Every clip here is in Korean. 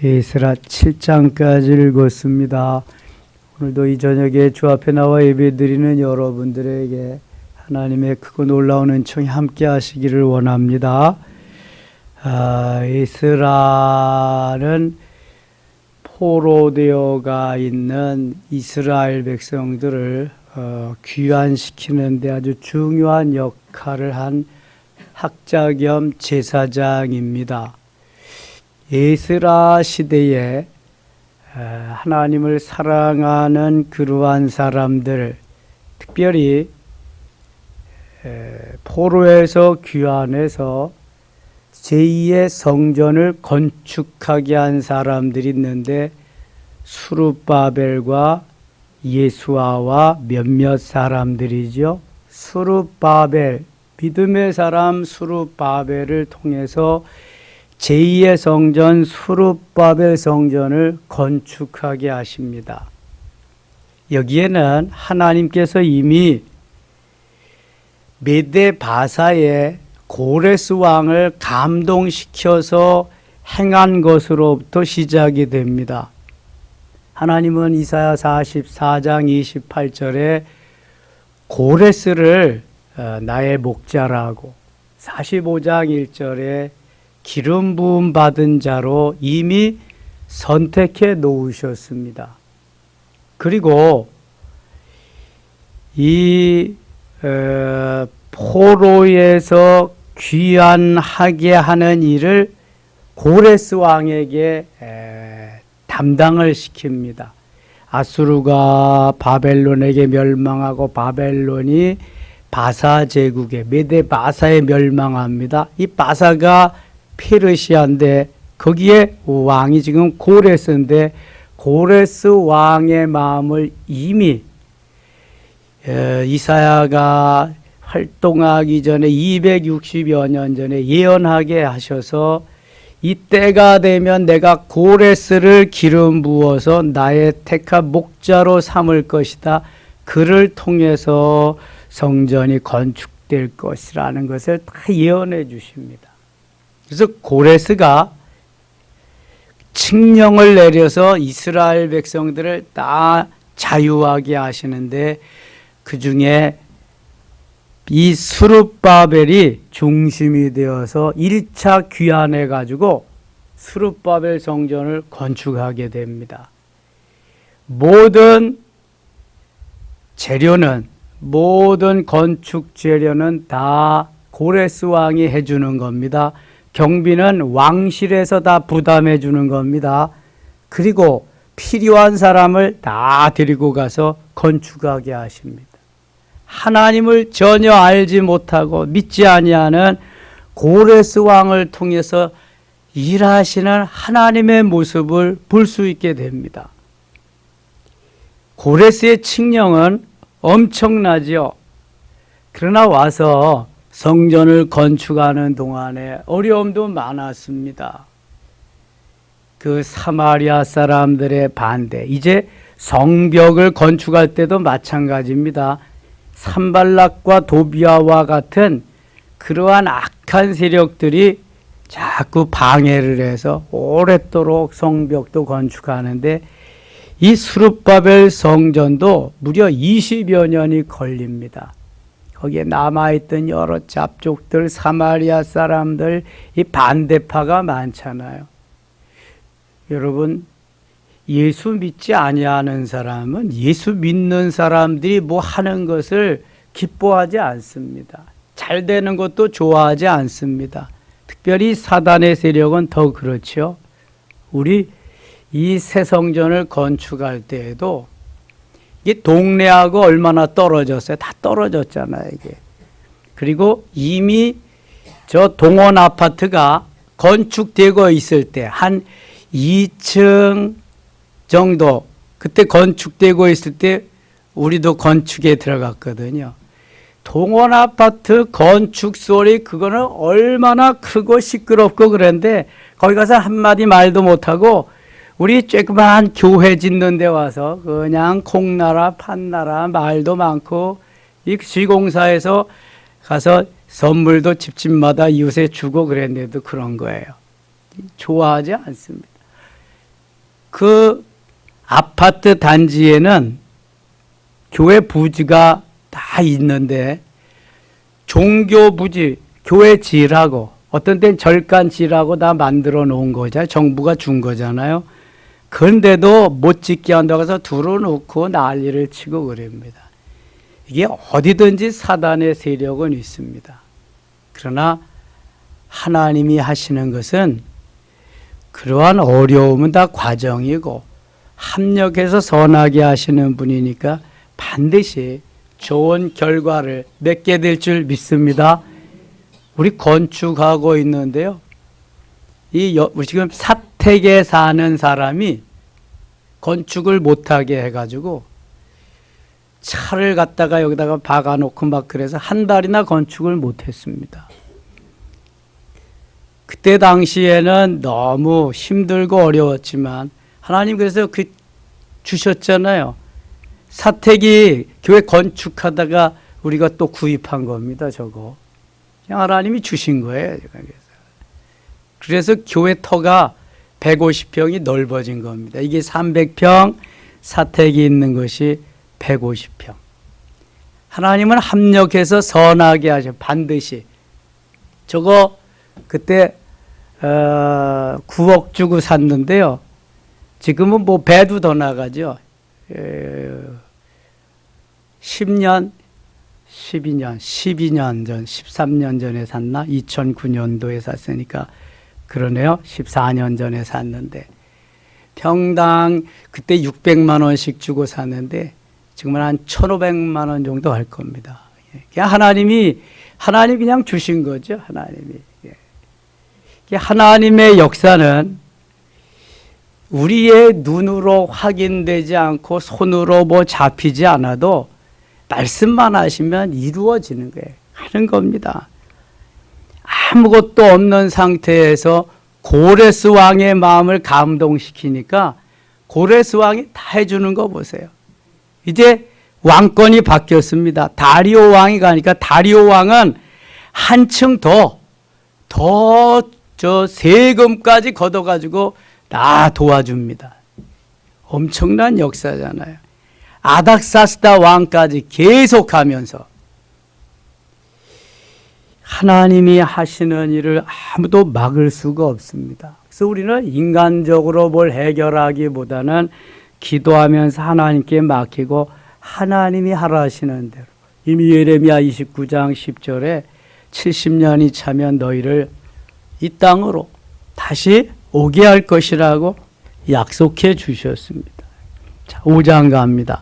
에스라 7장까지 읽었습니다. 오늘도 이 저녁에 주 앞에 나와 예배드리는 여러분들에게 하나님의 크고 놀라운 은총이 함께 하시기를 원합니다. 에스라는 포로되어가 있는 이스라엘 백성들을 귀환시키는 데 아주 중요한 역할을 한 학자 겸 제사장입니다. 에스라 시대에 하나님을 사랑하는 그러한 사람들, 특별히 포로에서 귀환해서 제2의 성전을 건축하게 한 사람들이 있는데 수룹바벨과 예수아와 몇몇 사람들이죠. 수룹바벨, 믿음의 사람 수룹바벨을 통해서 제2의 성전 수룹바벨 성전을 건축하게 하십니다. 여기에는 하나님께서 이미 메데 바사의 고레스 왕을 감동시켜서 행한 것으로부터 시작이 됩니다. 하나님은 이사야 44장 28절에 고레스를 나의 목자라고, 45장 1절에 기름 부음 받은 자로 이미 선택해 놓으셨습니다. 그리고 이 포로에서 귀환하게 하는 일을 고레스 왕에게 담당을 시킵니다. 아수르가 바벨론에게 멸망하고 바벨론이 바사 제국에 메데 바사에 멸망합니다. 이 바사가 페르시아인데 거기에 왕이 지금 고레스인데 고레스 왕의 마음을 이미 이사야가 활동하기 전에 260여 년 전에 예언하게 하셔서 이때가 되면 내가 고레스를 기름 부어서 나의 택한 목자로 삼을 것이다. 그를 통해서 성전이 건축될 것이라는 것을 다 예언해 주십니다. 그래서 고레스가 칙령을 내려서 이스라엘 백성들을 다 자유하게 하시는데 그 중에 이 수룹바벨이 중심이 되어서 1차 귀환해 가지고 수룹바벨 성전을 건축하게 됩니다. 모든 재료는, 모든 건축 재료는 다 고레스 왕이 해주는 겁니다. 경비는 왕실에서 다 부담해 주는 겁니다. 그리고 필요한 사람을 다 데리고 가서 건축하게 하십니다. 하나님을 전혀 알지 못하고 믿지 아니하는 고레스 왕을 통해서 일하시는 하나님의 모습을 볼 수 있게 됩니다. 고레스의 칙령은 엄청나죠. 그러나 와서 성전을 건축하는 동안에 어려움도 많았습니다. 그 사마리아 사람들의 반대, 이제 성벽을 건축할 때도 마찬가지입니다. 산발락과 도비아와 같은 그러한 악한 세력들이 자꾸 방해를 해서 오랫도록 성벽도 건축하는데 이 수룹바벨 성전도 무려 20여 년이 걸립니다. 거기에 남아있던 여러 잡족들, 사마리아 사람들, 이 반대파가 많잖아요. 여러분, 예수 믿지 아니하는 사람은 예수 믿는 사람들이 뭐 하는 것을 기뻐하지 않습니다. 잘 되는 것도 좋아하지 않습니다. 특별히 사단의 세력은 더 그렇죠. 우리 이 새 성전을 건축할 때에도 이게 동네하고 얼마나 떨어졌어요. 다 떨어졌잖아요, 이게. 그리고 이미 저 동원 아파트가 건축되고 있을 때 한 2층 정도 그때 건축되고 있을 때 우리도 건축에 들어갔거든요. 동원 아파트 건축 소리 그거는 얼마나 크고 시끄럽고 그런데 거기 가서 한마디 말도 못하고 우리 쬐그만 교회 짓는 데 와서 그냥 콩나라 판나라 말도 많고 이 시공사에서 가서 선물도 집집마다 이웃에 주고 그랬는데도 그런 거예요. 좋아하지 않습니다. 그 아파트 단지에는 교회 부지가 다 있는데 종교 부지, 교회 지라고 어떤 땐 절간 지라고 다 만들어 놓은 거잖아요. 정부가 준 거잖아요. 그런데도 못 짓게 한다고 해서 들어놓고 난리를 치고 그럽니다. 이게 어디든지 사단의 세력은 있습니다. 그러나 하나님이 하시는 것은 그러한 어려움은 다 과정이고 합력해서 선하게 하시는 분이니까 반드시 좋은 결과를 맺게 될 줄 믿습니다. 우리 건축하고 있는데요. 우리 지금 사택에 사는 사람이 건축을 못하게 해가지고 차를 갖다가 여기다가 박아놓고 막 그래서 한 달이나 건축을 못했습니다. 그때 당시에는 너무 힘들고 어려웠지만 하나님 그래서 주셨잖아요. 사택이 교회 건축하다가 우리가 또 구입한 겁니다. 저거 그냥 하나님이 주신 거예요. 그래서 교회 터가 150평이 넓어진 겁니다. 이게 300평 사택이 있는 것이 150평. 하나님은 합력해서 선하게 하셔. 반드시. 저거 그때 9억 주고 샀는데요. 지금은 뭐 배도 더 나가죠. 10년, 12년 전, 13년 전에 샀나? 2009년도에 샀으니까 그러네요. 14년 전에 샀는데 평당 그때 600만 원씩 주고 샀는데 지금은 한 1,500만 원 정도 할 겁니다. 그냥 하나님이 그냥 주신 거죠. 하나님이. 하나님의 역사는 우리의 눈으로 확인되지 않고 손으로 뭐 잡히지 않아도 말씀만 하시면 이루어지는 거예요. 하는 겁니다. 아무것도 없는 상태에서 고레스 왕의 마음을 감동시키니까 고레스 왕이 다 해주는 거 보세요. 이제 왕권이 바뀌었습니다. 다리오 왕이 가니까 다리오 왕은 한층 더 세금까지 걷어가지고 다 도와줍니다. 엄청난 역사잖아요. 아닥사스다 왕까지 계속하면서 하나님이 하시는 일을 아무도 막을 수가 없습니다. 그래서 우리는 인간적으로 뭘 해결하기보다는 기도하면서 하나님께 맡기고 하나님이 하라 하시는 대로 이미 예레미야 29장 10절에 70년이 차면 너희를 이 땅으로 다시 오게 할 것이라고 약속해 주셨습니다. 자, 5장 갑니다.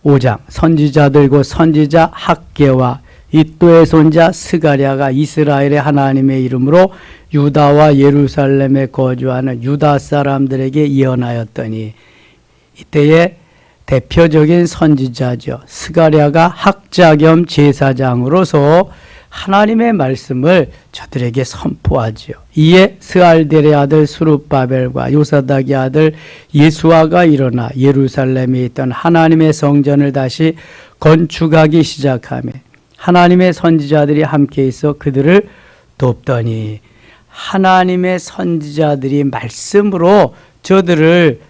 5장 선지자들과 선지자 학개와 이또의 손자 스가랴가 이스라엘의 하나님의 이름으로 유다와 예루살렘에 거주하는 유다 사람들에게 예언하였더니 이때의 대표적인 선지자죠. 스가랴가 학자 겸 제사장으로서 하나님의 말씀을 저들에게 선포하지요. 이에 스알델의 아들 수룹바벨과 요사닥의 아들 예수아가 일어나 예루살렘에 있던 하나님의 성전을 다시 건축하기 시작하며 하나님의 선지자들이 함께 있어 그들을 돕더니 하나님의 선지자들이 말씀으로 저들을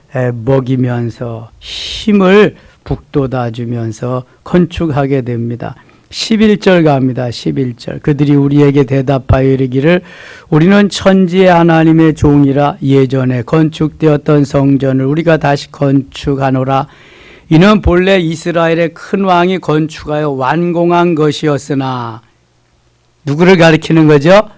먹이면서 힘을 북돋아 주면서 건축하게 됩니다. 11절 갑니다. 11절. 그들이 우리에게 대답하여 이르기를 우리는 천지의 하나님의 종이라 예전에 건축되었던 성전을 우리가 다시 건축하노라. 이는 본래 이스라엘의 큰 왕이 건축하여 완공한 것이었으나 누구를 가리키는 거죠?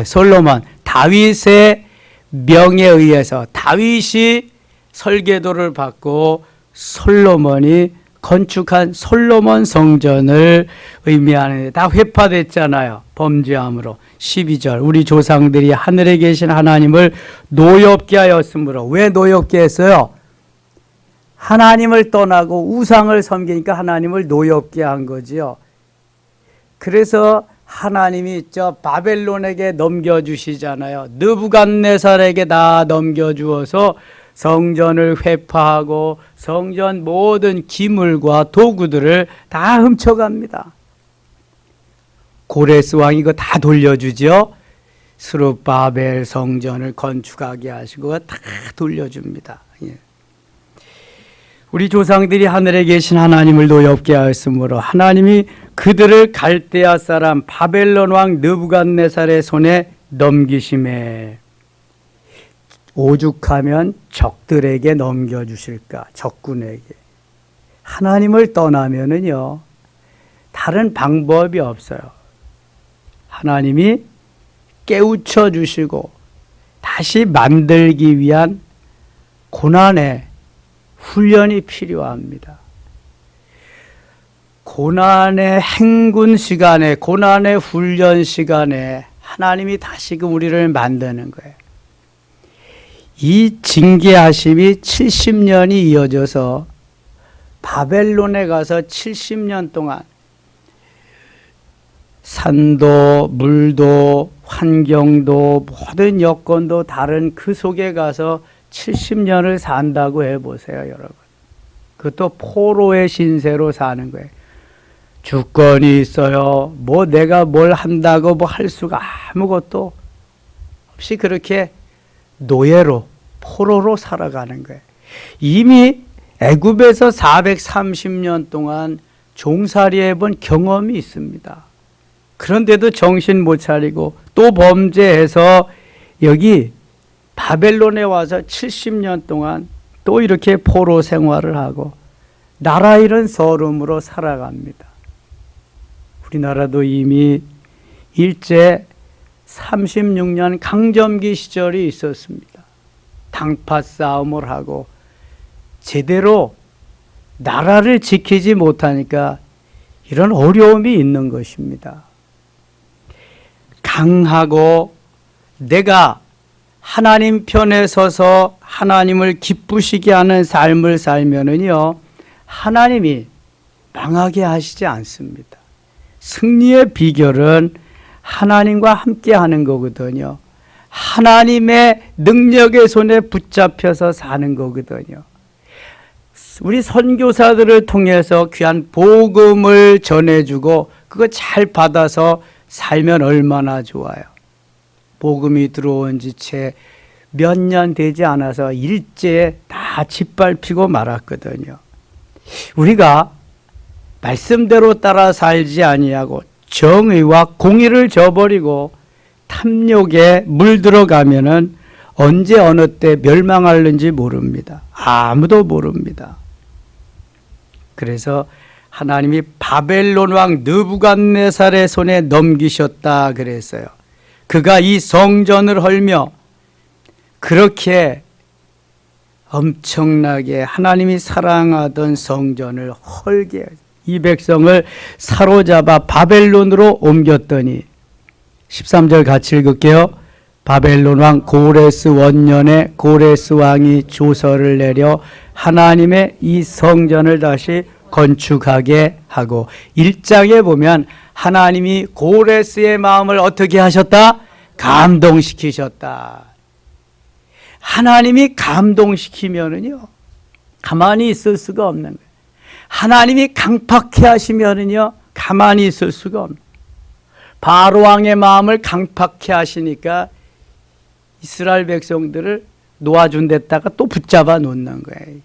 솔로몬. 다윗의 명에 의해서 다윗이 설계도를 받고 솔로몬이 건축한 솔로몬 성전을 의미하는데 다 회파됐잖아요. 범죄함으로. 12절 우리 조상들이 하늘에 계신 하나님을 노엽게 하였으므로. 왜 노엽게 했어요? 하나님을 떠나고 우상을 섬기니까 하나님을 노엽게 한 거지요. 그래서 하나님이 저 바벨론에게 넘겨주시잖아요. 느부갓네살에게 다 넘겨주어서 성전을 회파하고 성전 모든 기물과 도구들을 다 훔쳐갑니다. 고레스 왕이 이거 다 돌려주죠. 스룹바벨 성전을 건축하게 하시고 다 돌려줍니다. 예. 우리 조상들이 하늘에 계신 하나님을 노엽게 하였으므로 하나님이 그들을 갈대아 사람 바벨론 왕 느부갓네살의 손에 넘기심에, 오죽하면 적들에게 넘겨주실까, 적군에게. 하나님을 떠나면은요, 다른 방법이 없어요. 하나님이 깨우쳐 주시고 다시 만들기 위한 고난의 훈련이 필요합니다. 고난의 행군 시간에, 고난의 훈련 시간에 하나님이 다시금 우리를 만드는 거예요. 이 징계하심이 70년이 이어져서 바벨론에 가서 70년 동안 산도, 물도, 환경도, 모든 여건도 다른 그 속에 가서 70년을 산다고 해보세요, 여러분. 그것도 포로의 신세로 사는 거예요. 주권이 있어요. 뭐 내가 뭘 한다고 뭐 할 수가 아무것도 없이 그렇게 노예로, 포로로 살아가는 거예요. 이미 애굽에서 430년 동안 종살이 해본 경험이 있습니다. 그런데도 정신 못 차리고 또 범죄해서 여기 바벨론에 와서 70년 동안 또 이렇게 포로 생활을 하고 나라 잃은 서름으로 살아갑니다. 우리나라도 이미 일제 36년 강점기 시절이 있었습니다. 당파 싸움을 하고 제대로 나라를 지키지 못하니까 이런 어려움이 있는 것입니다. 강하고 내가 하나님 편에 서서 하나님을 기쁘시게 하는 삶을 살면은요, 하나님이 망하게 하시지 않습니다. 승리의 비결은 하나님과 함께 하는 거거든요. 하나님의 능력의 손에 붙잡혀서 사는 거거든요. 우리 선교사들을 통해서 귀한 복음을 전해주고 그거 잘 받아서 살면 얼마나 좋아요. 복음이 들어온 지 채 몇 년 되지 않아서 일제에 다 짓밟히고 말았거든요. 우리가 말씀대로 따라 살지 아니하고 정의와 공의를 저버리고 탐욕에 물들어가면은 언제 어느 때 멸망하는지 모릅니다. 아무도 모릅니다. 그래서 하나님이 바벨론 왕 느부갓네살의 손에 넘기셨다 그랬어요. 그가 이 성전을 헐며 그렇게 엄청나게 하나님이 사랑하던 성전을 헐게, 이 백성을 사로잡아 바벨론으로 옮겼더니 13절 같이 읽을게요. 바벨론 왕 고레스 원년에 고레스 왕이 조서를 내려 하나님의 이 성전을 다시 건축하게 하고, 1장에 보면 하나님이 고레스의 마음을 어떻게 하셨다? 감동시키셨다. 하나님이 감동시키면은요, 가만히 있을 수가 없는 거예요. 하나님이 강팍해 하시면은요, 가만히 있을 수가 없는 거예요. 바로 왕의 마음을 강팍해 하시니까 이스라엘 백성들을 놓아준 데다가 또 붙잡아 놓는 거예요.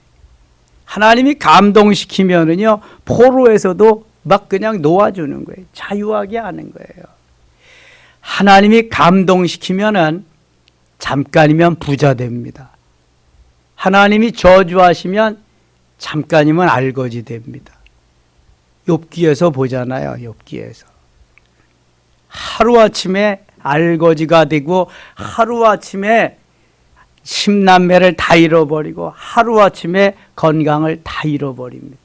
하나님이 감동시키면은요, 포로에서도 막 그냥 놓아주는 거예요. 자유하게 하는 거예요. 하나님이 감동시키면은 잠깐이면 부자 됩니다. 하나님이 저주하시면 잠깐이면 알거지 됩니다. 욥기에서 보잖아요. 욥기에서 하루아침에 알거지가 되고 하루아침에 십남매를 다 잃어버리고 하루아침에 건강을 다 잃어버립니다.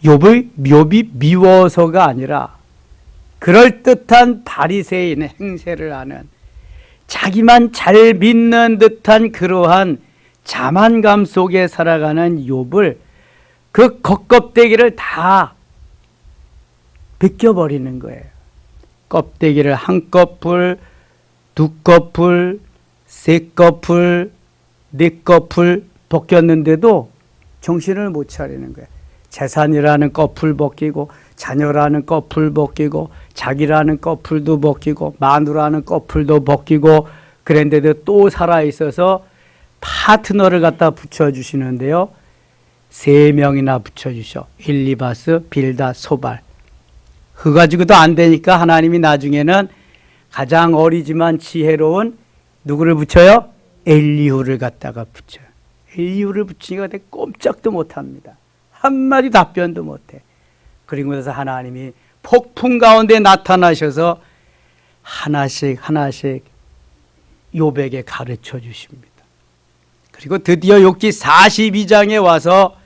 욥이 미워서가 아니라 그럴듯한 바리새인 행세를 하는, 자기만 잘 믿는 듯한 그러한 자만감 속에 살아가는 욥을, 그 겉껍데기를 다 벗겨버리는 거예요. 껍데기를 한 꺼풀, 두 꺼풀, 세 꺼풀, 네 꺼풀 벗겼는데도 정신을 못 차리는 거예요. 재산이라는 꺼풀 벗기고 자녀라는 꺼풀 벗기고 자기라는 꺼풀도 벗기고 마누라는 꺼풀도 벗기고 그런데도 또 살아있어서 파트너를 갖다 붙여주시는데요. 3명이나 붙여주셔. 일리바스, 빌다, 소발. 그거 가지고도 안 되니까 하나님이 나중에는 가장 어리지만 지혜로운 누구를 붙여요? 엘리후를 갖다가 붙여요. 엘리후를 붙이니까 내가 꼼짝도 못합니다. 한마디 답변도 못해. 그리고 나서 하나님이 폭풍 가운데 나타나셔서 하나씩 욥에게 가르쳐 주십니다. 그리고 드디어 욥기 42장에 와서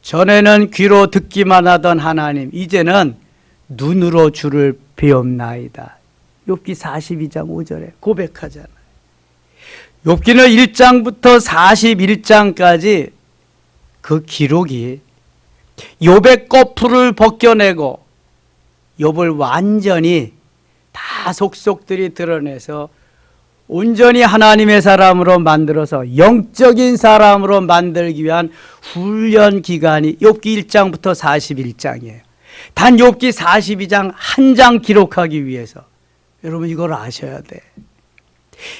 전에는 귀로 듣기만 하던 하나님, 이제는 눈으로 주를 배옵나이다. 욥기 42장 5절에 고백하잖아요. 욥기는 1장부터 41장까지 그 기록이 욥의 꺼풀을 벗겨내고 욥을 완전히 다 속속들이 드러내서 온전히 하나님의 사람으로 만들어서 영적인 사람으로 만들기 위한 훈련 기간이 욥기 1장부터 41장이에요. 단 욥기 42장 한 장 기록하기 위해서 여러분 이걸 아셔야 돼.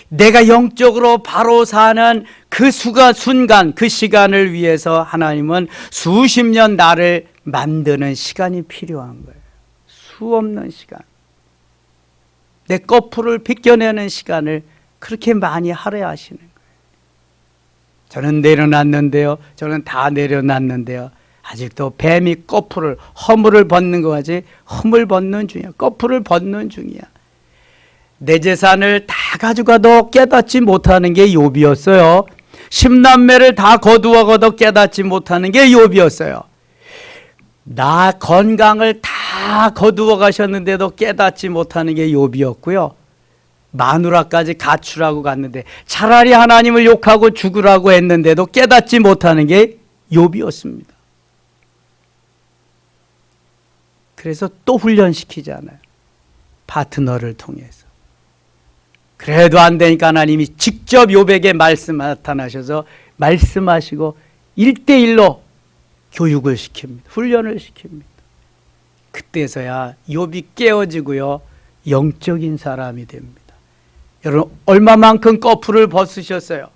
내가 영적으로 바로 사는 그 순간 그 시간을 위해서 하나님은 수십 년 나를 만드는 시간이 필요한 거예요. 수없는 시간. 내 꺼풀을 벗겨내는 시간을 그렇게 많이 하려 하시는 거예요. 저는 내려놨는데요. 저는 다 내려놨는데요. 아직도 뱀이 꺼풀을 허물을 벗는 거 같이 허물 벗는 중이야. 꺼풀을 벗는 중이야. 내 재산을 다 가져가도 깨닫지 못하는 게 욥이었어요. 10남매를 다 거두어가도 깨닫지 못하는 게 욥이었어요. 나 건강을 다 거두어 가셨는데도 깨닫지 못하는 게 욥이었고요. 마누라까지 가출하고 갔는데 차라리 하나님을 욕하고 죽으라고 했는데도 깨닫지 못하는 게 욥이었습니다. 그래서 또 훈련시키잖아요. 파트너를 통해서. 그래도 안 되니까 하나님이 직접 욥에게 나타나셔서 말씀하시고 1대1로 교육을 시킵니다. 훈련을 시킵니다. 그때서야 욥이 깨어지고요. 영적인 사람이 됩니다. 여러분 얼마만큼 꺼풀을 벗으셨어요?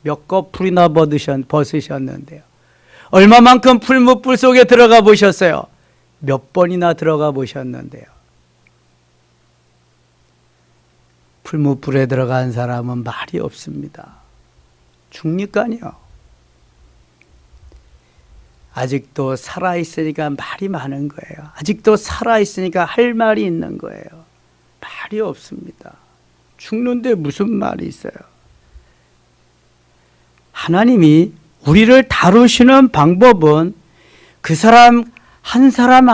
몇 꺼풀이나 벗으셨는데요. 얼마만큼 풀무불 속에 들어가 보셨어요? 몇 번이나 들어가 보셨는데요. 풀무불에 들어간 사람은 말이 없습니다. 죽니까요. 아직도 살아있으니까 말이 많은 거예요. 아직도 살아있으니까 할 말이 있는 거예요. 말이 없습니다. 죽는데 무슨 말이 있어요? 하나님이 우리를 다루시는 방법은 그 사람 한 사람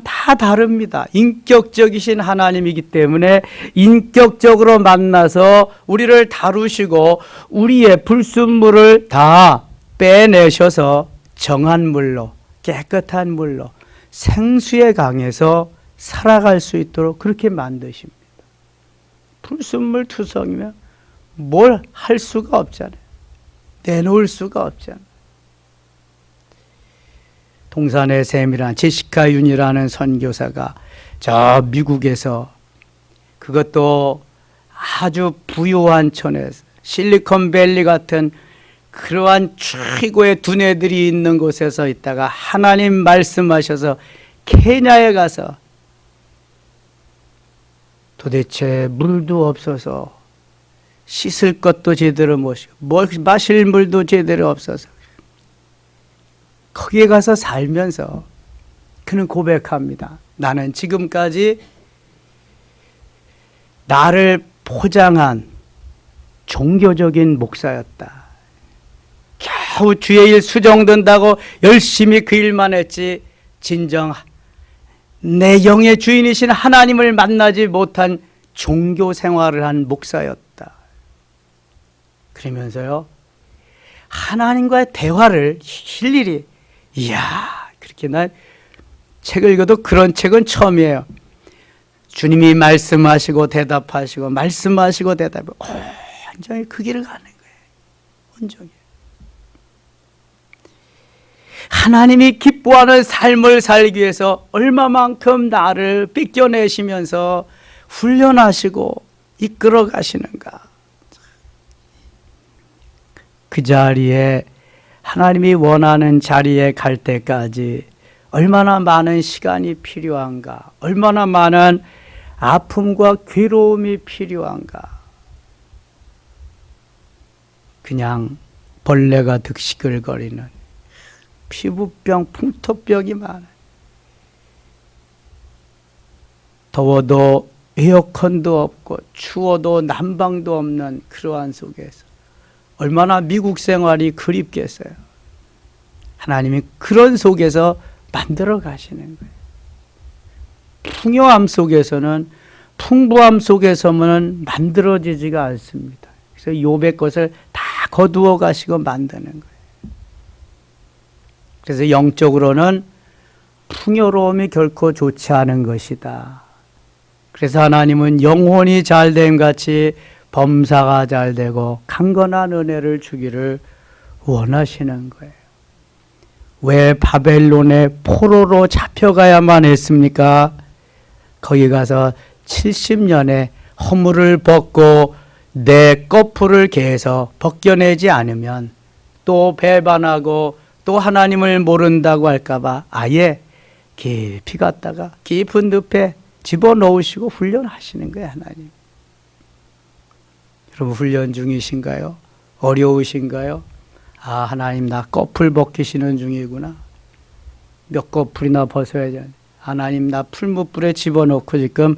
다 다릅니다. 인격적이신 하나님이기 때문에 인격적으로 만나서 우리를 다루시고 우리의 불순물을 다 빼내셔서 정한 물로 깨끗한 물로 생수의 강에서 살아갈 수 있도록 그렇게 만드십니다. 불순물 투성이면 뭘 할 수가 없잖아요. 내놓을 수가 없잖아요. 동산의 샘이라는 제시카 윤이라는 선교사가 저 미국에서 그것도 아주 부유한 촌에서 실리콘밸리 같은 그러한 최고의 두뇌들이 있는 곳에서 있다가 하나님 말씀하셔서 케냐에 가서 도대체 물도 없어서 씻을 것도 제대로 못이고 마실 물도 제대로 없어서 거기에 가서 살면서 그는 고백합니다. 나는 지금까지 나를 포장한 종교적인 목사였다. 겨우 주의 일 수정된다고 열심히 그 일만 했지 진정 내 영의 주인이신 하나님을 만나지 못한 종교 생활을 한 목사였다. 그러면서요 하나님과의 대화를 일일이 이야 그렇게 난 책을 읽어도 그런 책은 처음이에요. 주님이 말씀하시고 대답하시고 말씀하시고 대답하고 온전히 그 길을 가는 거예요. 온전히. 하나님이 기뻐하는 삶을 살기 위해서 얼마만큼 나를 삐껴내시면서 훈련하시고 이끌어 가시는가. 그 자리에 하나님이 원하는 자리에 갈 때까지 얼마나 많은 시간이 필요한가, 얼마나 많은 아픔과 괴로움이 필요한가. 그냥 벌레가 득시글거리는 피부병, 풍토병이 많아요. 더워도 에어컨도 없고 추워도 난방도 없는 그러한 속에서 얼마나 미국 생활이 그립겠어요. 하나님이 그런 속에서 만들어 가시는 거예요. 풍요함 속에서는, 풍부함 속에서는 만들어지지가 않습니다. 그래서 욥의 것을 다 거두어 가시고 만드는 거예요. 그래서 영적으로는 풍요로움이 결코 좋지 않은 것이다. 그래서 하나님은 영혼이 잘됨 같이 범사가 잘되고 강건한 은혜를 주기를 원하시는 거예요. 왜 바벨론의 포로로 잡혀가야만 했습니까? 거기 가서 70년의 허물을 벗고 내 거풀을 개에서 벗겨내지 않으면 또 배반하고 또 하나님을 모른다고 할까봐 아예 깊이 갔다가 깊은 늪에 집어넣으시고 훈련하시는 거예요, 하나님. 여러분 훈련 중이신가요? 어려우신가요? 아, 하나님 나 거풀 벗기시는 중이구나. 몇 거풀이나 벗어야지. 하나님 나 풀무불에 집어넣고 지금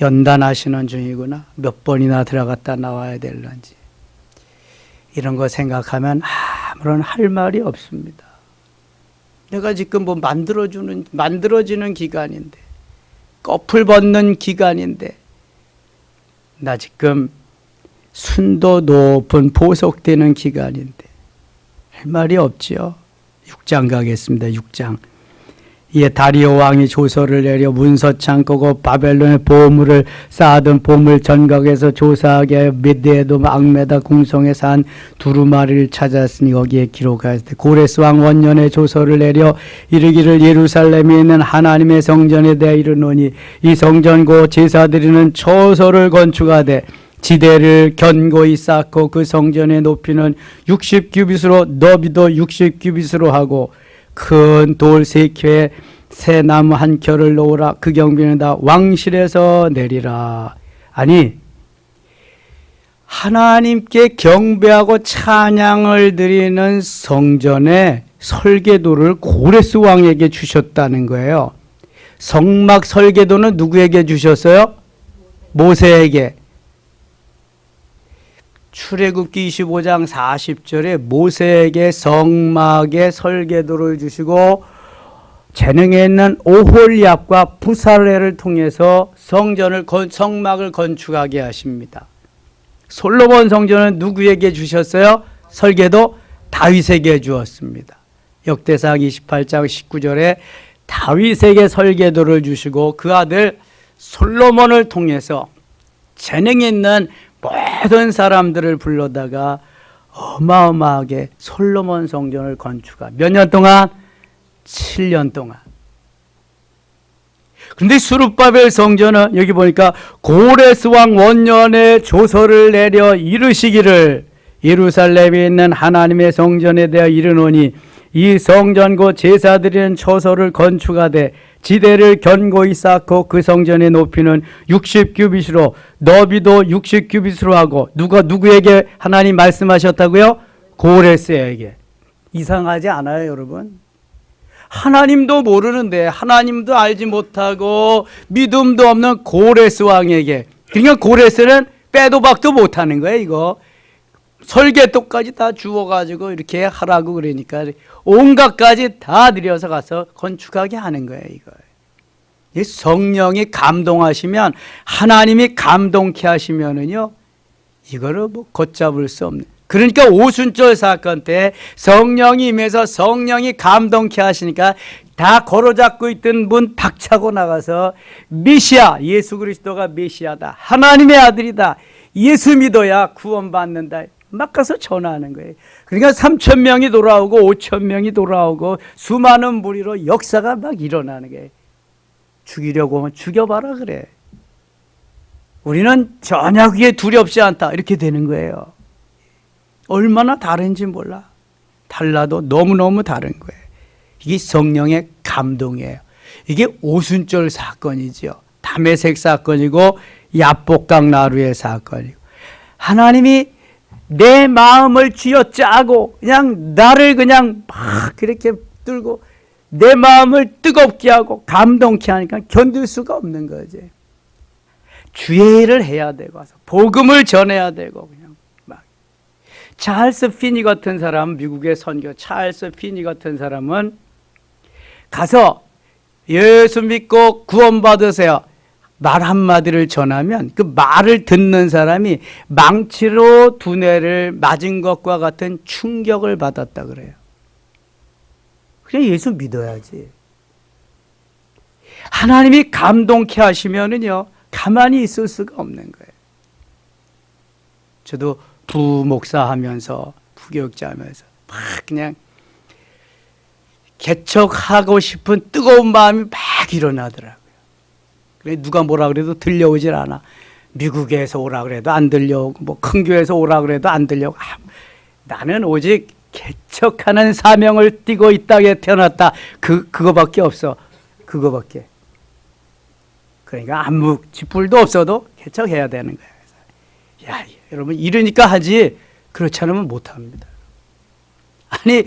연단하시는 중이구나. 몇 번이나 들어갔다 나와야 될런지. 이런 거 생각하면 아무런 할 말이 없습니다. 내가 지금 뭐 만들어지는 기간인데, 거풀 벗는 기간인데, 나 지금 순도 높은 보석되는 기간인데 할 말이 없지요. 6장 가겠습니다. 6장. 이에 다리오 왕이 조서를 내려 문서창 끄고 바벨론의 보물을 쌓아둔 보물 전각에서 조사하게 메대도 악메다 궁성에 산 두루마리를 찾았으니 거기에 기록하였을 때 고레스 왕 원년에 조서를 내려 이르기를 예루살렘에 있는 하나님의 성전에 대해 이르노니 이 성전고 제사드리는 처소를 건축하되 지대를 견고히 쌓고 그 성전의 높이는 60규빗으로 너비도 60규빗으로 하고 큰 돌 3켜에 새 나무 1켜를 놓으라. 그 경비는 다 왕실에서 내리라. 아니 하나님께 경배하고 찬양을 드리는 성전의 설계도를 고레스 왕에게 주셨다는 거예요. 성막 설계도는 누구에게 주셨어요? 모세에게. 출애굽기 25장 40절에 모세에게 성막의 설계도를 주시고 재능에 있는 오홀리압과 부살레를 통해서 성막을 건축하게 하십니다. 솔로몬 성전은 누구에게 주셨어요? 설계도 다윗에게 주었습니다. 역대상 28장 19절에 다윗에게 설계도를 주시고 그 아들 솔로몬을 통해서 재능 있는 모든 사람들을 불러다가 어마어마하게 솔로몬 성전을 건축한 몇 년 동안? 7년 동안. 그런데 수룹바벨 성전은 여기 보니까 고레스 왕 원년에 조서를 내려 이르시기를 예루살렘에 있는 하나님의 성전에 대하여 이르노니 이 성전 곧 제사드리는 처소를 건축하되 지대를 견고히 쌓고 그 성전의 높이는 60규빗으로 너비도 60규빗으로 하고 누구에게 하나님 말씀하셨다고요? 고레스에게. 이상하지 않아요, 여러분? 하나님도 모르는데 하나님도 알지 못하고 믿음도 없는 고레스 왕에게. 그러니까 고레스는 빼도 박도 못하는 거예요, 이거. 설계도까지 다 주워가지고 이렇게 하라고 그러니까 온갖까지 다 들여서 가서 건축하게 하는 거예요, 이거. 성령이 감동하시면, 하나님이 감동케 하시면은요, 이거를 뭐 걷잡을 수 없는. 그러니까 오순절 사건 때 성령이 임해서 성령이 감동케 하시니까 다 걸어잡고 있던 문 박차고 나가서 메시아, 예수 그리스도가 메시아다, 하나님의 아들이다, 예수 믿어야 구원받는다. 막 가서 전하는 거예요. 그러니까 3,000명이 돌아오고 5,000명이 돌아오고 수많은 무리로 역사가 막 일어나는 거예요. 죽이려고 하면 죽여봐라 그래. 우리는 전혀 그게 두렵지 않다 이렇게 되는 거예요. 얼마나 다른지 몰라. 달라도 너무너무 다른 거예요. 이게 성령의 감동이에요. 이게 오순절 사건이죠. 담에색 사건이고 야복강 나루의 사건이고, 하나님이 내 마음을 쥐어짜고 그냥 나를 그냥 막 그렇게 들고 내 마음을 뜨겁게 하고 감동케 하니까 견딜 수가 없는 거지. 주의 일을 해야 되고 복음을 전해야 되고 그냥 막. 찰스 피니 같은 사람, 미국의 선교 찰스 피니 같은 사람은 가서 예수 믿고 구원받으세요 말 한마디를 전하면 그 말을 듣는 사람이 망치로 두뇌를 맞은 것과 같은 충격을 받았다 그래요. 그냥 예수 믿어야지. 하나님이 감동케 하시면은요 가만히 있을 수가 없는 거예요. 저도 부목사 하면서 부교육자 하면서 막 그냥 개척하고 싶은 뜨거운 마음이 막 일어나더라고요. 그래 누가 뭐라 그래도 들려오질 않아. 미국에서 오라 그래도 안 들려오고 뭐 큰 교회에서 오라 그래도 안 들려오고. 나는 오직 개척하는 사명을 띠고 이 땅에 태어났다. 그거밖에 없어. 그거밖에. 그러니까 아무 쥐뿔도 없어도 개척해야 되는 거야. 야, 여러분 이러니까 하지 그렇지 않으면 못합니다. 아니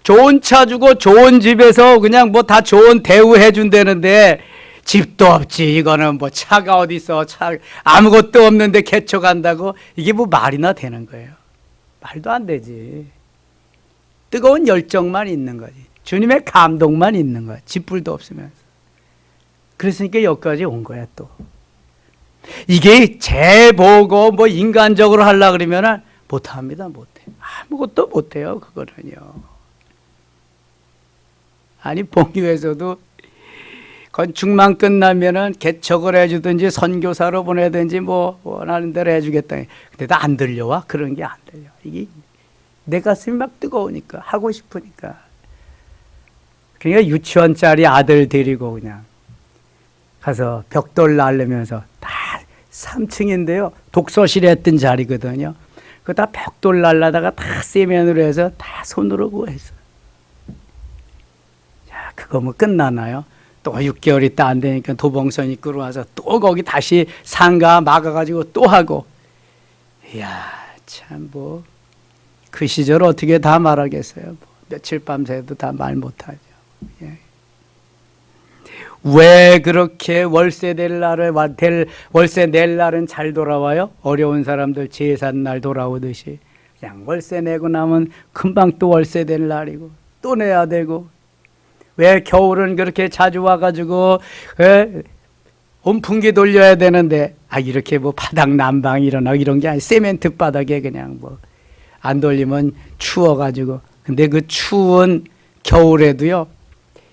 좋은 차 주고 좋은 집에서 그냥 뭐 다 좋은 대우해 준다는데 집도 없지. 이거는 뭐 차가 어디 있어. 차 아무것도 없는데 개척한다고 이게 뭐 말이나 되는 거예요. 말도 안 되지. 뜨거운 열정만 있는 거지. 주님의 감동만 있는 거야. 쥐뿔도 없으면서. 그랬으니까 여기까지 온 거야 또. 이게 재보고 뭐 인간적으로 하려고 그러면 못합니다. 못해. 아무것도 못해요. 그거는요. 아니 본교에서도 건축만 끝나면은 개척을 해주든지 선교사로 보내든지 뭐 원하는 대로 해주겠다. 근데 다 안 들려와. 그런 게 안 들려. 이게 내 가슴이 막 뜨거우니까 하고 싶으니까. 그러니까 유치원짜리 아들 데리고 그냥 가서 벽돌 날르면서 다 3층인데요. 독서실에 했던 자리거든요. 그거 다 벽돌 날라다가 다 세면으로 해서 다 손으로 구했어. 자, 그거 뭐 끝나나요? 또 6개월 있다 안 되니까 도봉선이 끌어와서 또 거기 다시 상가 막아가지고 또 하고. 이야, 참 뭐 그 시절 어떻게 다 말하겠어요. 뭐 며칠 밤새도 다 말 못하죠. 예. 왜 그렇게 월세 낼 날은 잘 돌아와요? 어려운 사람들 제삿날 돌아오듯이 그냥 월세 내고 나면 금방 또 월세 낼 날이고 또 내야 되고. 왜 겨울은 그렇게 자주 와가지고 온풍기 돌려야 되는데 이렇게 뭐 바닥 난방 일어나고 이런 게 아니라 세멘트 바닥에 그냥 뭐 안 돌리면 추워가지고. 근데 그 추운 겨울에도요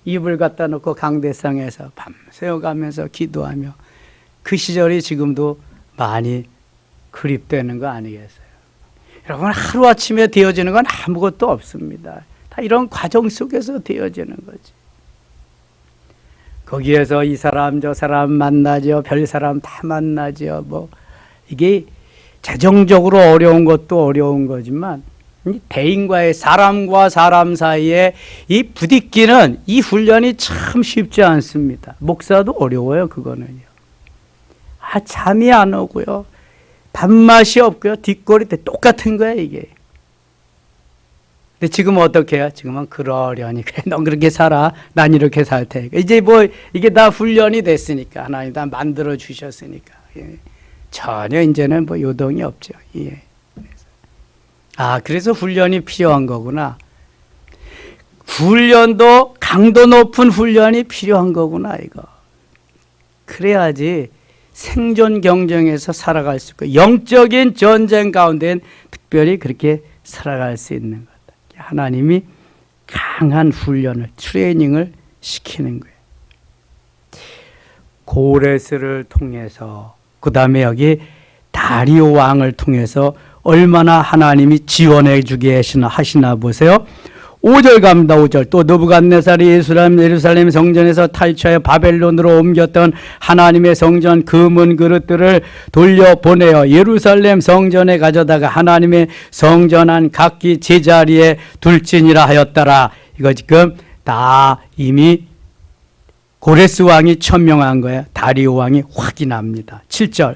이불 갖다 놓고 강대상에서 밤새워 가면서 기도하며. 그 시절이 지금도 많이 그립되는 거 아니겠어요? 여러분 하루아침에 되어지는 건 아무것도 없습니다. 다 이런 과정 속에서 되어지는 거지. 거기에서 이 사람 저 사람 만나죠. 별 사람 다 만나죠. 뭐 이게 재정적으로 어려운 것도 어려운 거지만 대인과의 사람과 사람 사이에 이 부딪히는 이 훈련이 참 쉽지 않습니다. 목사도 어려워요. 그거는요. 잠이 안 오고요. 밥맛이 없고요. 뒷골이 똑같은 거야 이게. 근데 지금은 어떻게 해요? 지금은 그러려니 그래 넌 그렇게 살아 난 이렇게 살 테니까. 이제 뭐 이게 다 훈련이 됐으니까 하나님 다 만들어 주셨으니까. 예. 전혀 이제는 뭐 요동이 없죠. 예. 그래서 훈련이 필요한 거구나. 훈련도 강도 높은 훈련이 필요한 거구나 이거. 그래야지 생존 경쟁에서 살아갈 수 있고 영적인 전쟁 가운데는 특별히 그렇게 살아갈 수 있는 거다. 하나님이 강한 훈련을 트레이닝을 시키는 거예요. 고레스를 통해서 그 다음에 여기 다리오 왕을 통해서 얼마나 하나님이 지원해 주게 하시나 보세요. 5절 갑니다. 5절. 또 느부갓네살이 예루살렘 성전에서 탈취하여 바벨론으로 옮겼던 하나님의 성전 금은 그릇들을 돌려보내어 예루살렘 성전에 가져다가 하나님의 성전 안 각기 제자리에 둘지니라 하였더라. 이거 지금 다 이미 고레스 왕이 천명한 거예요. 다리오 왕이 확인합니다. 7절.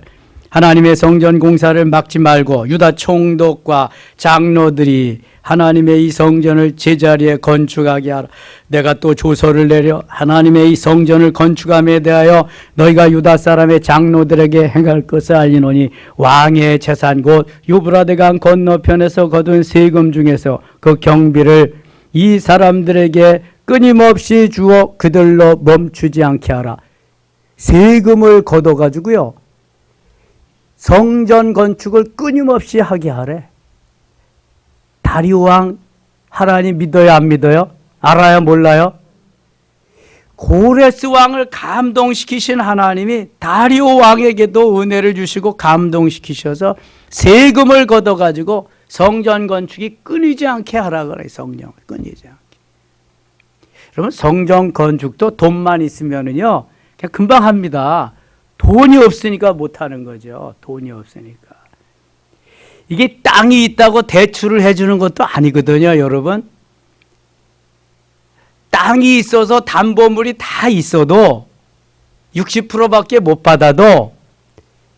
하나님의 성전 공사를 막지 말고 유다 총독과 장로들이 하나님의 이 성전을 제자리에 건축하게 하라. 내가 또 조서를 내려 하나님의 이 성전을 건축함에 대하여 너희가 유다 사람의 장로들에게 행할 것을 알리노니 왕의 재산 곧 유브라데강 건너편에서 거둔 세금 중에서 그 경비를 이 사람들에게 끊임없이 주어 그들로 멈추지 않게 하라. 세금을 걷어가지고요, 성전 건축을 끊임없이 하게 하래. 다리오 왕 하나님 믿어요, 안 믿어요? 알아요, 몰라요? 고레스 왕을 감동시키신 하나님이 다리오 왕에게도 은혜를 주시고 감동시키셔서 세금을 걷어가지고 성전 건축이 끊이지 않게 하라 그래요. 성령을 끊이지 않게. 여러분, 성전 건축도 돈만 있으면은요, 그냥 금방 합니다. 돈이 없으니까 못하는 거죠. 돈이 없으니까. 이게 땅이 있다고 대출을 해주는 것도 아니거든요, 여러분. 땅이 있어서 담보물이 다 있어도 60%밖에 못 받아도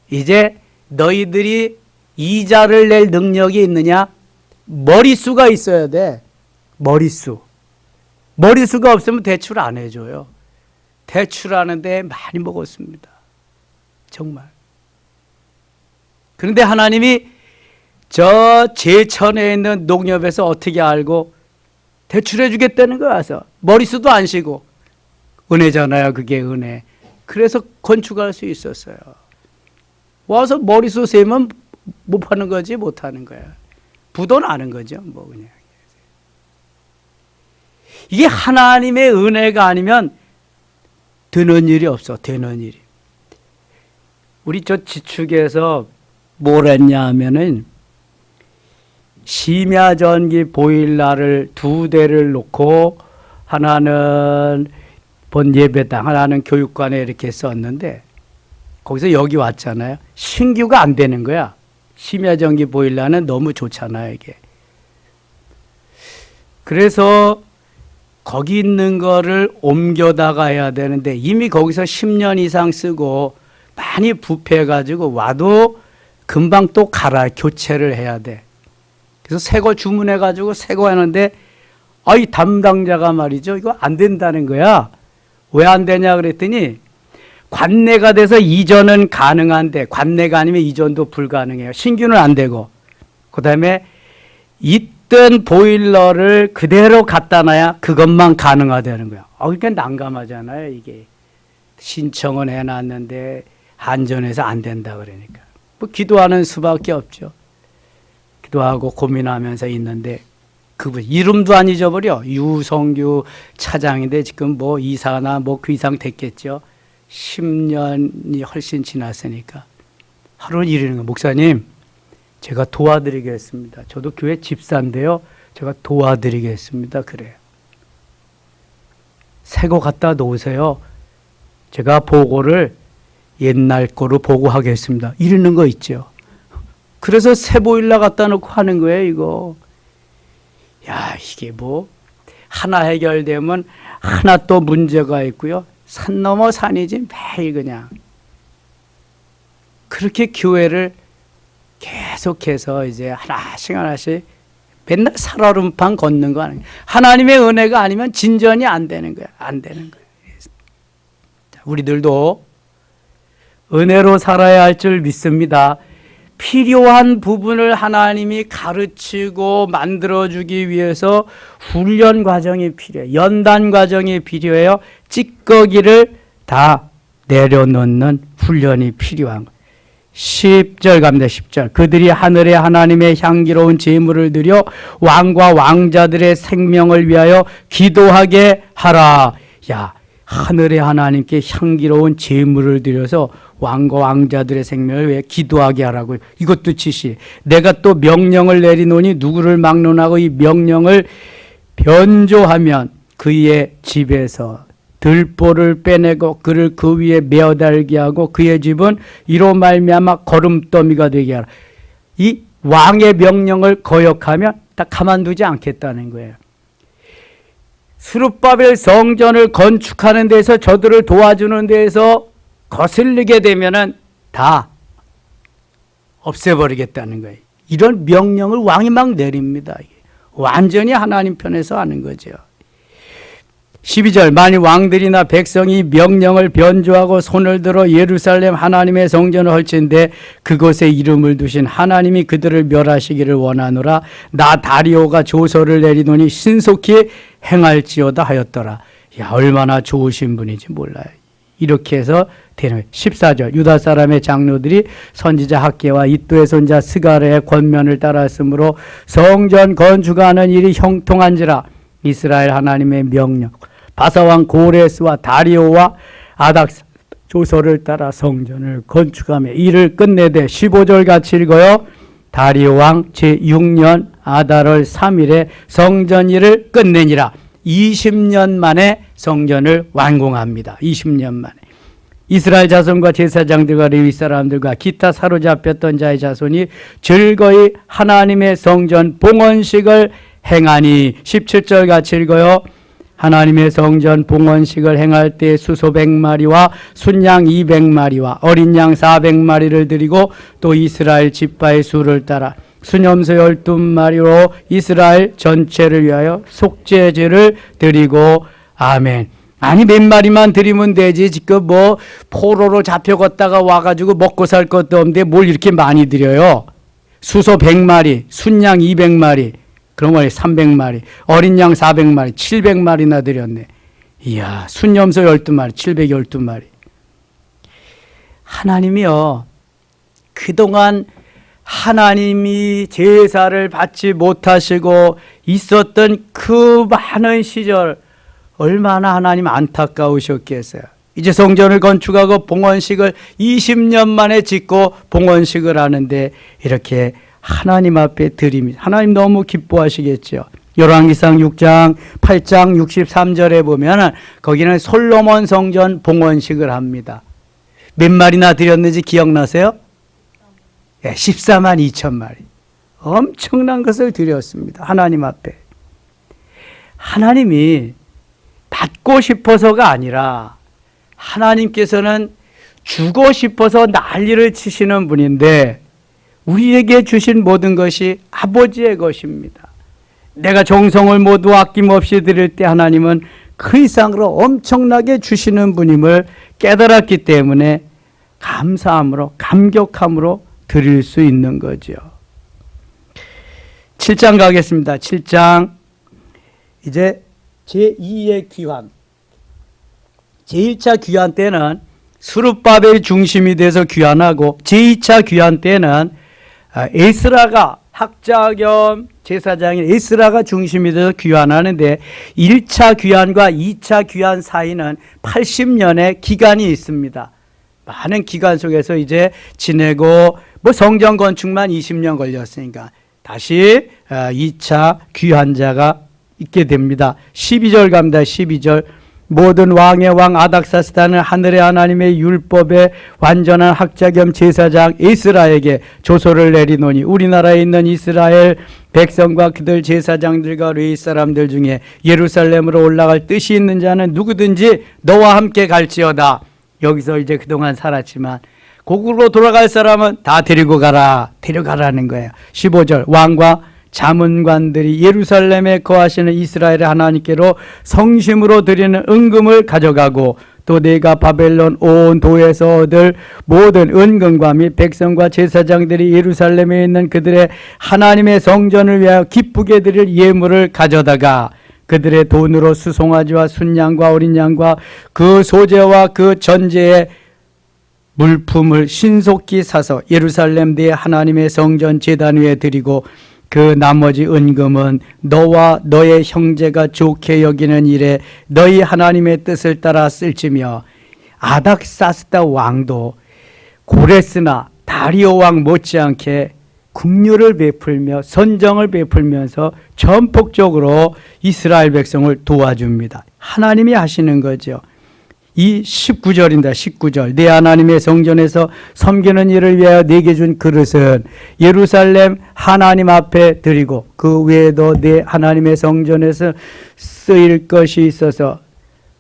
이제 너희들이 이자를 낼 능력이 있느냐? 머릿수가 있어야 돼. 머릿수. 머릿수가 없으면 대출 안 해줘요. 대출하는데 많이 먹었습니다. 정말. 그런데 하나님이 저 제천에 있는 농협에서 어떻게 알고 대출해 주겠다는 거야. 머릿수도 안 쉬고. 은혜잖아요. 그게 은혜. 그래서 건축할 수 있었어요. 와서 머릿수 세면 못 파는 거지, 못 하는 거야. 부도 나는 거죠. 뭐 그냥. 이게 하나님의 은혜가 아니면 되는 일이 없어. 되는 일이. 우리 저 지축에서 뭘 했냐 하면은 심야전기 보일러를 2대를 놓고 하나는 본 예배당, 하나는 교육관에 이렇게 썼는데 거기서 여기 왔잖아요. 신규가 안 되는 거야. 심야전기 보일러는 너무 좋잖아요, 이게. 그래서 거기 있는 거를 옮겨다가 해야 되는데 이미 거기서 10년 이상 쓰고 많이 부패해가지고 와도 금방 또 교체를 해야 돼. 그래서 새 거 주문해가지고 새 거 하는데 이 담당자가 말이죠, 이거 안 된다는 거야. 왜 안 되냐 그랬더니 관내가 돼서 이전은 가능한데 관내가 아니면 이전도 불가능해요. 신규는 안 되고. 그 다음에 있던 보일러를 그대로 갖다 놔야 그것만 가능하다는 거야. 그러니까 난감하잖아요, 이게. 신청은 해놨는데 한전에서 안 된다 그러니까. 뭐 기도하는 수밖에 없죠. 기도하고 고민하면서 있는데 그분 이름도 안 잊어버려. 유성규 차장인데 지금 뭐 이사나 뭐 그 이상 됐겠죠. 10년이 훨씬 지났으니까 하루는 이러는 거예요. 목사님, 제가 도와드리겠습니다. 저도 교회 집사인데요, 제가 도와드리겠습니다. 그래요. 새 거 갖다 놓으세요. 제가 보고를 옛날 거로 보고하겠습니다. 이러는 거 있죠. 그래서 새 보일러 갖다 놓고 하는 거예요, 이거. 야, 이게 뭐 하나 해결되면 하나 또 문제가 있고요. 산 넘어 산이지 매일 그냥. 그렇게 교회를 계속해서 이제 하나씩 맨날 살얼음판 걷는 거 아니에요. 하나님의 은혜가 아니면 진전이 안 되는 거야. 안 되는 거예요. 우리들도 은혜로 살아야 할 줄 믿습니다. 필요한 부분을 하나님이 가르치고 만들어주기 위해서 훈련 과정이 필요해요. 연단 과정이 필요해요. 찌꺼기를 다 내려놓는 훈련이 필요한 거예요. 10절 갑니다. 10절. 그들이 하늘에 하나님의 향기로운 제물을 드려 왕과 왕자들의 생명을 위하여 기도하게 하라. 야, 하늘의 하나님께 향기로운 제물을 드려서 왕과 왕자들의 생명을 위해 기도하게 하라고. 이것도 지시. 내가 또 명령을 내리노니 누구를 막론하고 이 명령을 변조하면 그의 집에서 들보를 빼내고 그를 그 위에 메어 달게 하고 그의 집은 이로 말미암아 거름더미가 되게 하라. 이 왕의 명령을 거역하면 다 가만두지 않겠다는 거예요. 스룹바벨 성전을 건축하는 데서 저들을 도와주는 데에서 거슬리게 되면은 다 없애버리겠다는 거예요. 이런 명령을 왕이 막 내립니다. 완전히 하나님 편에서 하는 거죠. 12절 만일 왕들이나 백성이 명령을 변조하고 손을 들어 예루살렘 하나님의 성전을 헐진데 그곳에 이름을 두신 하나님이 그들을 멸하시기를 원하노라. 나 다리오가 조서를 내리노니 신속히 행할지어다 하였더라. 야, 얼마나 좋으신 분인지 몰라요. 이렇게 해서 되는 14절 유다 사람의 장로들이 선지자 학개와 이도의 손자 스가랴의 권면을 따랐으므로 성전 건축하는 일이 형통한지라. 이스라엘 하나님의 명령 바사왕 고레스와 다리오와 아닥사 조서를 따라 성전을 건축하며 일을 끝내되 15절 같이 읽어요. 다리오 왕 제6년 아달월 3일에 성전 일을 끝내니라. 20년 만에 성전을 완공합니다. 20년 만에. 이스라엘 자손과 제사장들과 레위 사람들과 기타 사로잡혔던 자의 자손이 즐거이 하나님의 성전 봉헌식을 행하니 17절 같이 읽어요. 하나님의 성전 봉헌식을 행할 때 수소 100마리와 순양 200마리와 어린 양 400마리를 드리고 또 이스라엘 지파의 수를 따라 수염소 12마리로 이스라엘 전체를 위하여 속죄제를 드리고 아멘. 아니 몇 마리만 드리면 되지 지금 뭐 포로로 잡혀갔다가 와가지고 먹고 살 것도 없는데 뭘 이렇게 많이 드려요. 수소 100마리 순양 200마리 그런 거에 300마리, 어린 양 400마리, 700마리나 드렸네. 이야, 순염소 12마리, 712마리. 하나님이요, 그동안 하나님이 제사를 받지 못하시고 있었던 그 많은 시절, 얼마나 하나님 안타까우셨겠어요. 이제 성전을 건축하고 봉헌식을 20년 만에 짓고 봉헌식을 하는데 이렇게 하나님 앞에 드립니다. 하나님 너무 기뻐하시겠죠. 열왕기상 6장 8장 63절에 보면 거기는 솔로몬 성전 봉헌식을 합니다. 몇 마리나 드렸는지 기억나세요? 14만 2천 마리. 엄청난 것을 드렸습니다. 하나님 앞에. 하나님이 받고 싶어서가 아니라 하나님께서는 주고 싶어서 난리를 치시는 분인데 우리에게 주신 모든 것이 아버지의 것입니다. 내가 정성을 모두 아낌없이 드릴 때 하나님은 그 이상으로 엄청나게 주시는 분임을 깨달았기 때문에 감사함으로 감격함으로 드릴 수 있는 거죠. 7장 가겠습니다. 7장 이제 제2의 귀환. 제1차 귀환 때는 스룹바벨이 중심이 돼서 귀환하고 제2차 귀환 때는 에스라가 학자 겸 제사장인 에스라가 중심이 돼서 귀환하는데 1차 귀환과 2차 귀환 사이는 80년의 기간이 있습니다. 많은 기간 속에서 이제 지내고 뭐 성전 건축만 20년 걸렸으니까 다시 2차 귀환자가 있게 됩니다. 12절 갑니다. 12절 모든 왕의 왕 아닥사스다는 하늘의 하나님의 율법의 완전한 학자 겸 제사장 에스라에게 조서를 내리노니 우리나라에 있는 이스라엘 백성과 그들 제사장들과 레위 사람들 중에 예루살렘으로 올라갈 뜻이 있는 자는 누구든지 너와 함께 갈지어다. 여기서 이제 그동안 살았지만 고국으로 돌아갈 사람은 다 데리고 가라. 데려가라는 거예요. 15절 왕과 자문관들이 예루살렘에 거하시는 이스라엘의 하나님께로 성심으로 드리는 은금을 가져가고 또 내가 바벨론 온 도에서 얻을 모든 은금과 및 백성과 제사장들이 예루살렘에 있는 그들의 하나님의 성전을 위하여 기쁘게 드릴 예물을 가져다가 그들의 돈으로 수송아지와 순양과 어린 양과 그 소재와 그 전제의 물품을 신속히 사서 예루살렘 내 하나님의 성전 제단 위에 드리고 그 나머지 은금은 너와 너의 형제가 좋게 여기는 일에 너희 하나님의 뜻을 따라 쓸지며 아닥사스다 왕도 고레스나 다리오 왕 못지않게 긍휼을 베풀며 선정을 베풀면서 전폭적으로 이스라엘 백성을 도와줍니다. 하나님이 하시는 거죠. 이 19절입니다. 19절. 내 하나님의 성전에서 섬기는 일을 위하여 내게 준 그릇은 예루살렘 하나님 앞에 드리고 그 외에도 내 하나님의 성전에서 쓰일 것이 있어서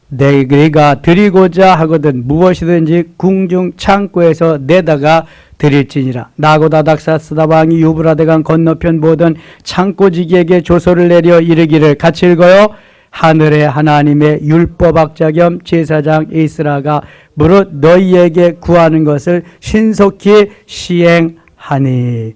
내가 드리고자 하거든 무엇이든지 궁중 창고에서 내다가 드릴지니라. 나고 다닥사스다 왕이 유브라데강 건너편 모든 창고지기에게 조서를 내려 이르기를 같이 읽어요. 하늘의 하나님의 율법학자 겸 제사장 에스라가 무릇 너희에게 구하는 것을 신속히 시행하니.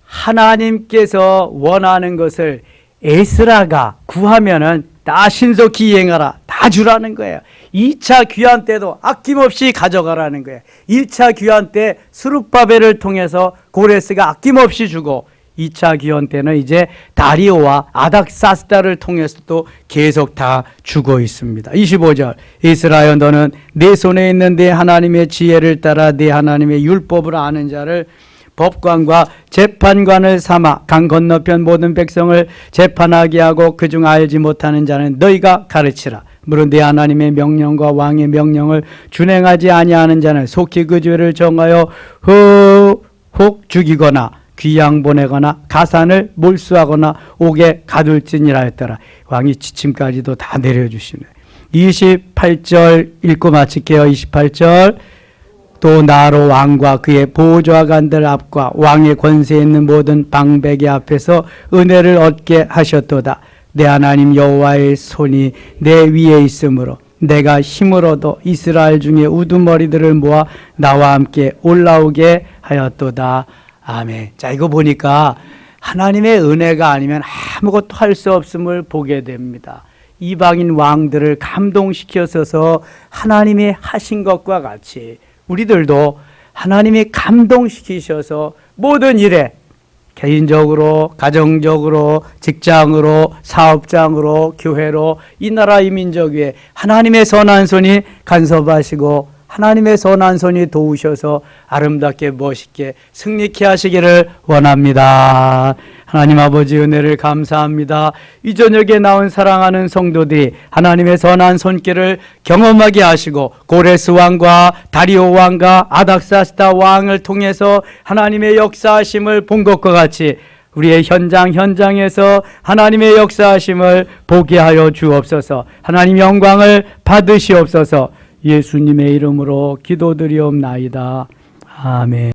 하나님께서 원하는 것을 에스라가 구하면은 다 신속히 이행하라. 다 주라는 거예요. 2차 귀환 때도 아낌없이 가져가라는 거예요. 1차 귀환 때 스룹바벨을 통해서 고레스가 아낌없이 주고 2차 귀환 때는 이제 다리오와 아닥사스다를 통해서도 계속 다 주고 있습니다. 25절. 이스라엘 너는 내 손에 있는 내 하나님의 지혜를 따라 내 하나님의 율법을 아는 자를 법관과 재판관을 삼아 강 건너편 모든 백성을 재판하게 하고 그중 알지 못하는 자는 너희가 가르치라. 물론 내 하나님의 명령과 왕의 명령을 준행하지 아니하는 자는 속히 그 죄를 정하여 혹 죽이거나 귀양 보내거나 가산을 몰수하거나 옥에 가둘지니라 했더라. 왕이 지침까지도 다 내려주시네. 28절 읽고 마칠게요. 28절. 또 나로 왕과 그의 보좌관들 앞과 왕의 권세에 있는 모든 방백의 앞에서 은혜를 얻게 하셨도다. 내 하나님 여호와의 손이 내 위에 있으므로 내가 힘을 얻어 이스라엘 중에 우두머리들을 모아 나와 함께 올라오게 하였도다. 아멘. 자, 이거 보니까 하나님의 은혜가 아니면 아무것도 할 수 없음을 보게 됩니다. 이방인 왕들을 감동시켜서 하나님이 하신 것과 같이 우리들도 하나님이 감동시키셔서 모든 일에 개인적으로, 가정적으로, 직장으로, 사업장으로, 교회로 이 나라 이 민족 위에 하나님의 선한 손이 간섭하시고 하나님의 선한 손이 도우셔서 아름답게 멋있게 승리케 하시기를 원합니다. 하나님 아버지 은혜를 감사합니다. 이 저녁에 나온 사랑하는 성도들이 하나님의 선한 손길을 경험하게 하시고 고레스 왕과 다리오 왕과 아닥사스다 왕을 통해서 하나님의 역사하심을 본 것과 같이 우리의 현장에서 하나님의 역사하심을 보게 하여 주옵소서. 하나님 영광을 받으시옵소서. 예수님의 이름으로 기도드리옵나이다. 아멘.